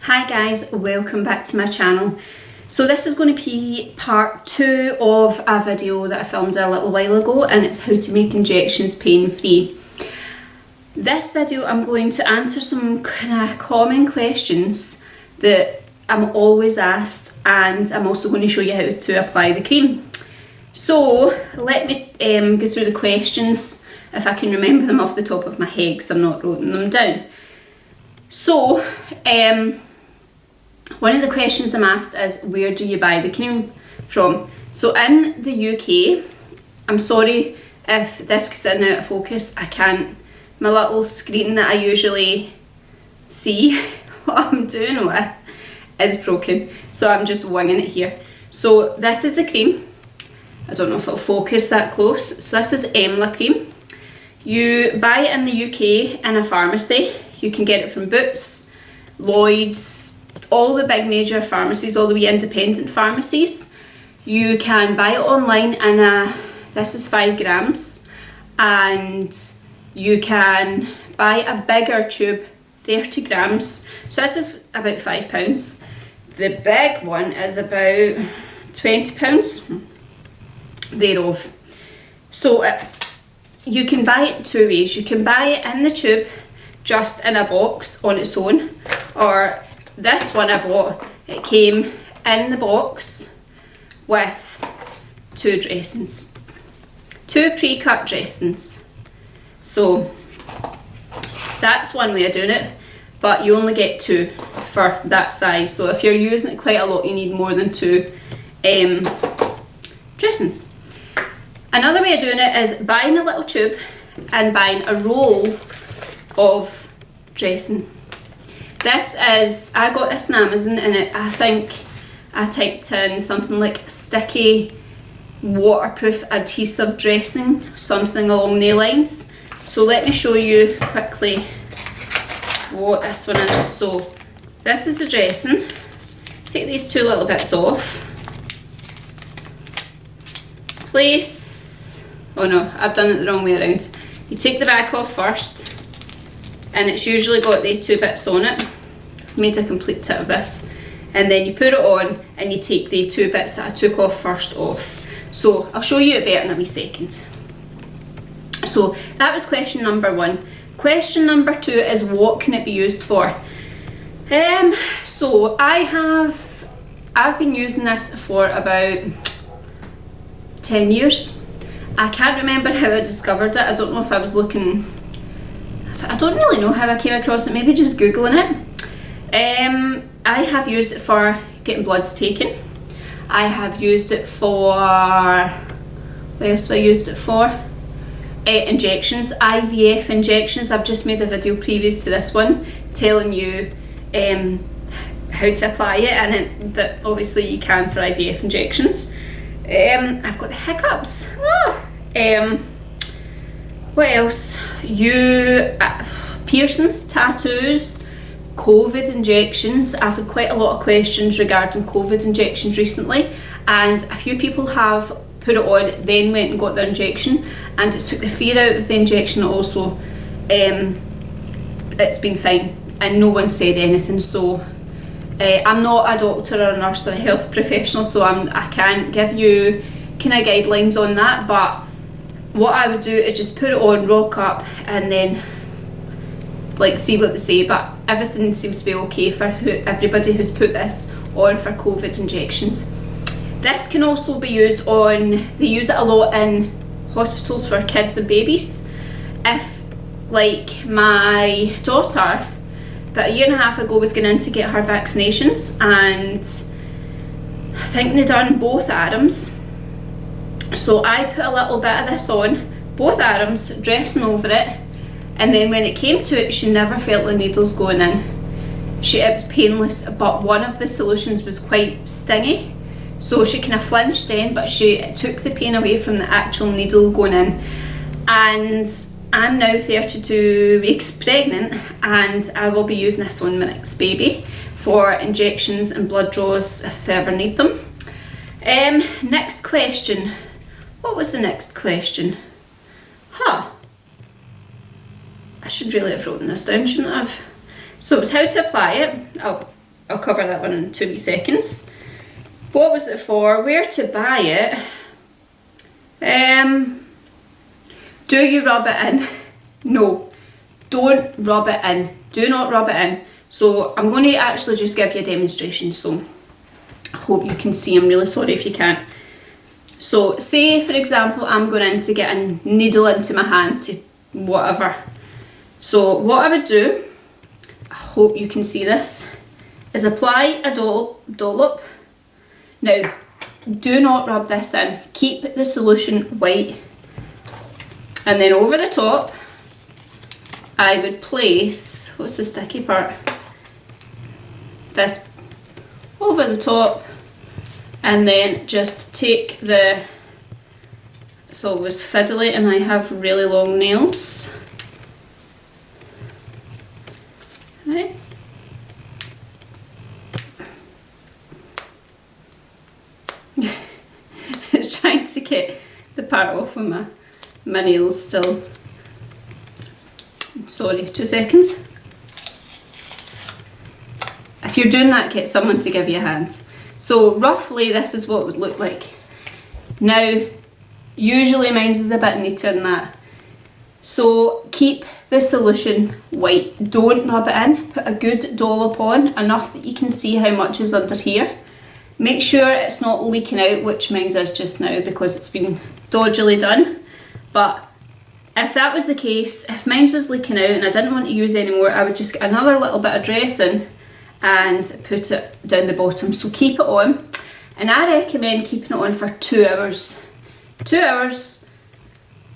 Hi guys, welcome back to my channel. So this is going to be part 2 of a video that I filmed a little while ago, and it's how to make injections pain-free. This video I'm going to answer some kind of common questions that I'm always asked, and I'm also going to show you how to apply the cream. So let me go through the questions if I can remember them off the top of my head, because I'm not writing them down. So one of the questions I'm asked is, where do you buy the cream from? So in the UK, I'm sorry if this is in out of focus, I can't, my little screen that I usually see what I'm doing with is broken, so I'm just winging it here. So this is a cream, I don't know if it'll focus that close. So this is Emla cream. You buy it in the UK in a pharmacy. You can get it from Boots, Lloyd's, all the big major pharmacies, all the wee independent pharmacies. You can buy it online in this is 5 grams, and you can buy a bigger tube, 30 grams. So this is about £5. The big one is about £20 thereof. So you can buy it 2 ways. You can buy it in the tube, just in a box on its own, or this one I bought, it came in the box with 2 dressings, 2 pre-cut dressings. So that's one way of doing it, but you only get 2 for that size. So if you're using it quite a lot, you need more than 2 dressings. Another way of doing it is buying a little tube and buying a roll of dressing. This is, I got this on Amazon, and I think I typed in something like sticky waterproof adhesive dressing, something along those lines. So let me show you quickly what this one is. So this is the dressing. Take these 2 little bits off. Place, oh no, I've done it the wrong way around. You take the back off first, and it's usually got the 2 bits on it. I've made a complete tit of this, and then you put it on and you take the 2 bits that I took off first off. So I'll show you it better in a wee second. So that was question number 1. Question number 2 is, what can it be used for? So I've been using this for about 10 years. I can't remember how I discovered it. I don't know if I was looking, I don't really know how I came across it, maybe just googling it. I have used it for getting bloods taken. I have used it for, what else have I used it for? Injections, IVF injections. I've just made a video previous to this one telling you how to apply it, and that obviously you can for IVF injections. I've got the hiccups. What else? Piercings, tattoos, COVID injections. I've had quite a lot of questions regarding COVID injections recently, and a few people have put it on, then went and got their injection, and it took the fear out of the injection also. It's been fine, and no one said anything. So I'm not a doctor or a nurse or a health professional, so I can't give you kind of guidelines on that, but what I would do is just put it on, rock up, and then like see what they say. But everything seems to be okay for everybody who's put this on for COVID injections. This can also be used on, they use it a lot in hospitals for kids and babies. If, like, my daughter about 1.5 years ago was going in to get her vaccinations, and I think they done both arms. So I put a little bit of this on both arms, dressing over it, and then when it came to it, she never felt the needles going in. It was painless, but one of the solutions was quite stingy. So she kind of flinched then, but it took the pain away from the actual needle going in. And I'm now 32 weeks pregnant, and I will be using this on my next baby for injections and blood draws if they ever need them. Next question. What was the next question? I should really have written this down, shouldn't I have? So it was how to apply it. I'll I'll cover that one in 2 wee seconds. What was it for? Where to buy it? Do you rub it in? No, don't rub it in. Do not rub it in. So I'm going to actually just give you a demonstration, so I hope you can see. I'm really sorry if you can't. So say for example I'm going in to get a needle into my hand to whatever. So what I would do, I hope you can see this, is apply a dollop. Now do not rub this in, keep the solution white, and then over the top I would place, what's the sticky part? This over the top, and then just take the, so it was fiddly and I have really long nails, right? It's trying to get the part off of my nails still. Sorry, 2 seconds. If you're doing that, get someone to give you a hand. So roughly this is what it would look like. Now, usually mine's is a bit neater than that. So keep the solution white. Don't rub it in. Put a good dollop on, enough that you can see how much is under here. Make sure it's not leaking out, which mine's is just now because it's been dodgily done. But if that was the case, if mine was leaking out and I didn't want to use any more, I would just get another little bit of dressing and put it down the bottom. So keep it on, and I recommend keeping it on for 2 hours. 2 hours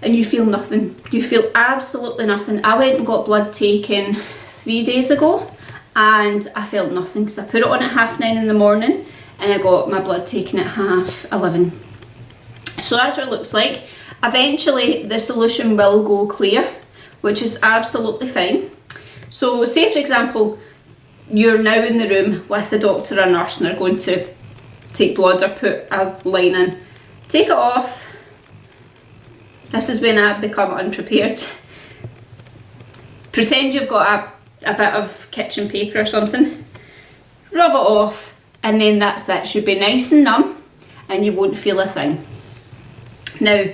and you feel nothing. You feel absolutely nothing. I went and got blood taken 3 days ago and I felt nothing because I put it on at 9:30 in the morning and I got my blood taken at 11:30. So that's what it looks like. Eventually the solution will go clear, which is absolutely fine. So say for example you're now in the room with a doctor or nurse and they're going to take blood or put a line in. Take it off. This is when I become unprepared. Pretend you've got a bit of kitchen paper or something. Rub it off and then that's it. Should be nice and numb and you won't feel a thing. Now,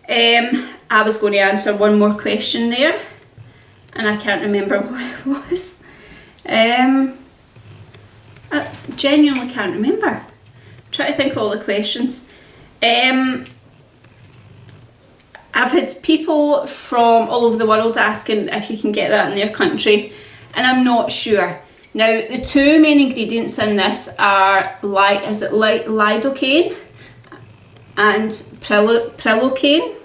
I was going to answer one more question there and I can't remember what it was. I genuinely can't remember. I'm trying to think of all the questions. I've had people from all over the world asking if you can get that in their country, and I'm not sure. Now, the 2 main ingredients in this are lidocaine and prilocaine.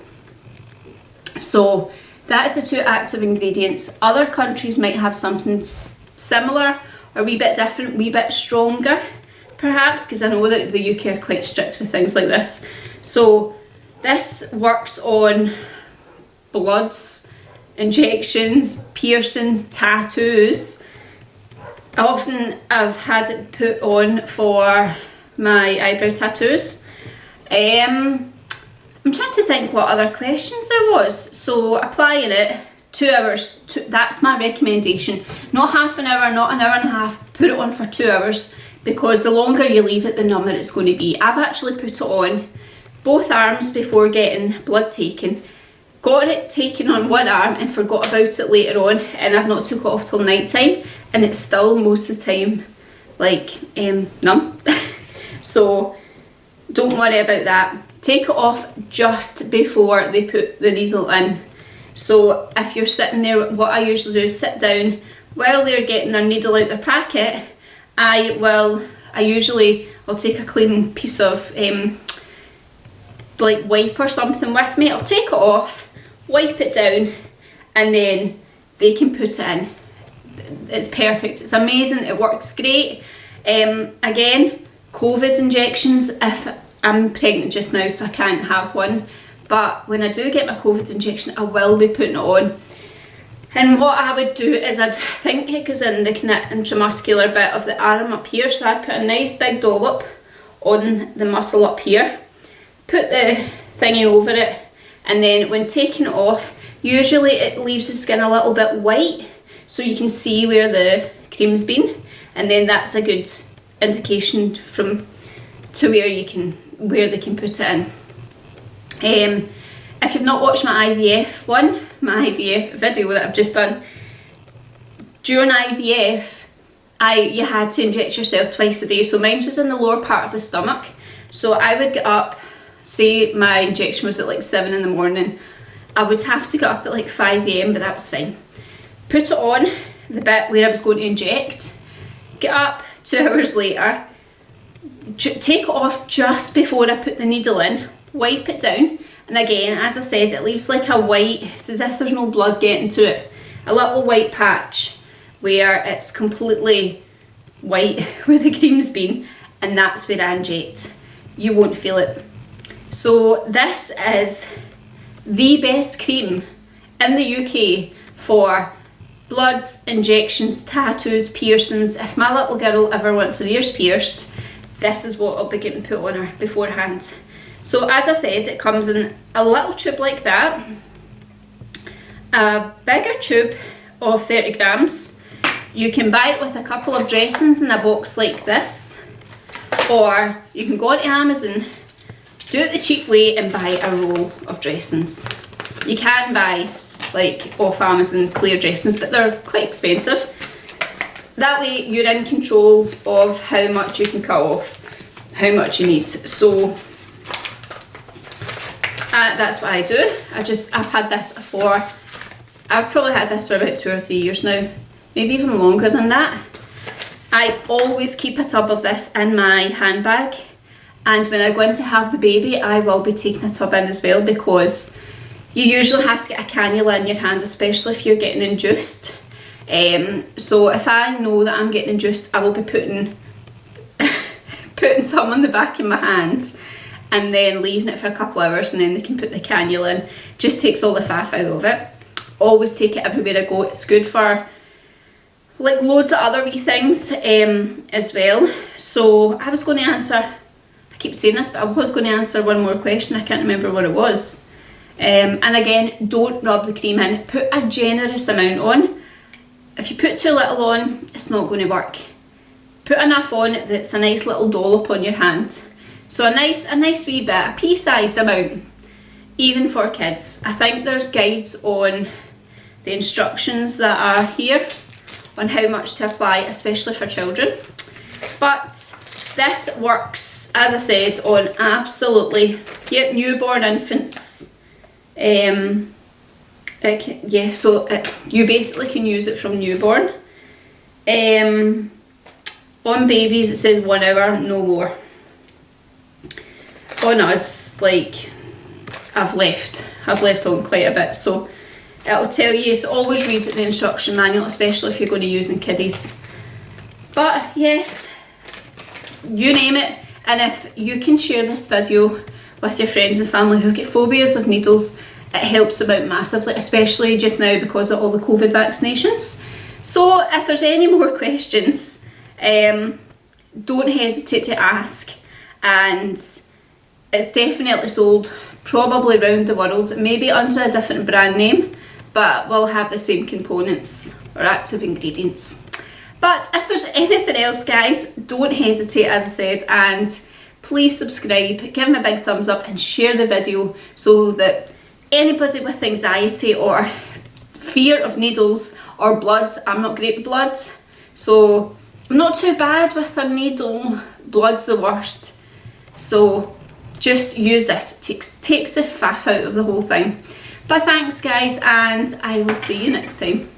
So that's the 2 active ingredients. Other countries might have something similar or a wee bit different, a wee bit stronger perhaps, because I know that the UK are quite strict with things like this. So this works on bloods, injections, piercings, tattoos. I've had it put on for my eyebrow tattoos. I'm trying to think what other questions there was. So applying it, 2 hours, that's my recommendation. Not half an hour, not an hour and a half, put it on for 2 hours, because the longer you leave it, the number it's going to be. I've actually put it on both arms before getting blood taken. Got it taken on one arm and forgot about it later on, and I've not took it off till night time, and it's still most of the time like numb. So don't worry about that. Take it off just before they put the needle in. So if you're sitting there, what I usually do is sit down while they're getting their needle out their packet. I'll take a clean piece of like wipe or something with me. I'll take it off, wipe it down, and then they can put it in. It's perfect, it's amazing, it works great. Again, COVID injections, if I'm pregnant just now so I can't have one, but when I do get my COVID injection I will be putting it on. And what I would do is I think it goes in the kind of intramuscular bit of the arm up here, so I'd put a nice big dollop on the muscle up here, put the thingy over it, and then when taking it off, usually it leaves the skin a little bit white, so you can see where the cream's been, and then that's a good indication to where they can put it in. If you've not watched my IVF video that I've just done, during IVF you had to inject yourself twice a day. So mine was in the lower part of the stomach, so I would get up, say my injection was at like 7 in the morning, I would have to get up at like 5 AM, but that was fine. Put it on the bit where I was going to inject, get up 2 hours later, take it off just before I put the needle in, wipe it down, and again, as I said, it leaves like a white, it's as if there's no blood getting to it, a little white patch where it's completely white where the cream's been, and that's where I inject. You won't feel it. So this is the best cream in the UK for bloods, injections, tattoos, piercings. If my little girl ever wants her ears pierced, this is what I'll be getting put on her beforehand. So as I said, it comes in a little tube like that, a bigger tube of 30 grams. You can buy it with a couple of dressings in a box like this, or you can go onto Amazon, do it the cheap way and buy a roll of dressings. You can buy like off Amazon clear dressings, but they're quite expensive. That way you're in control of how much you can cut off, how much you need. So that's what I do. I've had this for, I've probably had this for about 2 or 3 years now, maybe even longer than that. I always keep a tub of this in my handbag, and when I go in to have the baby, I will be taking a tub in as well, because you usually have to get a cannula in your hand, especially if you're getting induced. So if I know that I'm getting induced, I will be putting some on the back of my hand and then leaving it for a couple of hours, and then they can put the cannula in. Just takes all the faff out of it. Always take it everywhere I go. It's good for like loads of other wee things as well. So I was going to answer, I keep saying this, but I was going to answer one more question. I can't remember what it was. And again, don't rub the cream in. Put a generous amount on. If you put too little on, it's not going to work. Put enough on that's a nice little dollop on your hand. So a nice wee bit, a pea-sized amount, even for kids. I think there's guides on the instructions that are here on how much to apply, especially for children. But this works, as I said, on absolutely, newborn infants. You basically can use it from newborn. On babies it says 1 hour, no more. On us, like, I've left on quite a bit, so it'll tell you, so always read the instruction manual, especially if you're going to use in kiddies. But yes, you name it, and if you can share this video with your friends and family who get phobias of needles, it helps them out massively, especially just now because of all the COVID vaccinations. So if there's any more questions, don't hesitate to ask, and it's definitely sold probably around the world, maybe under a different brand name, but will have the same components or active ingredients. But if there's anything else, guys, don't hesitate, as I said, and please subscribe, give me a big thumbs up and share the video so that anybody with anxiety or fear of needles or blood, I'm not great with blood, so I'm not too bad with a needle, blood's the worst, so just use this, it takes the faff out of the whole thing. But thanks guys, and I will see you next time.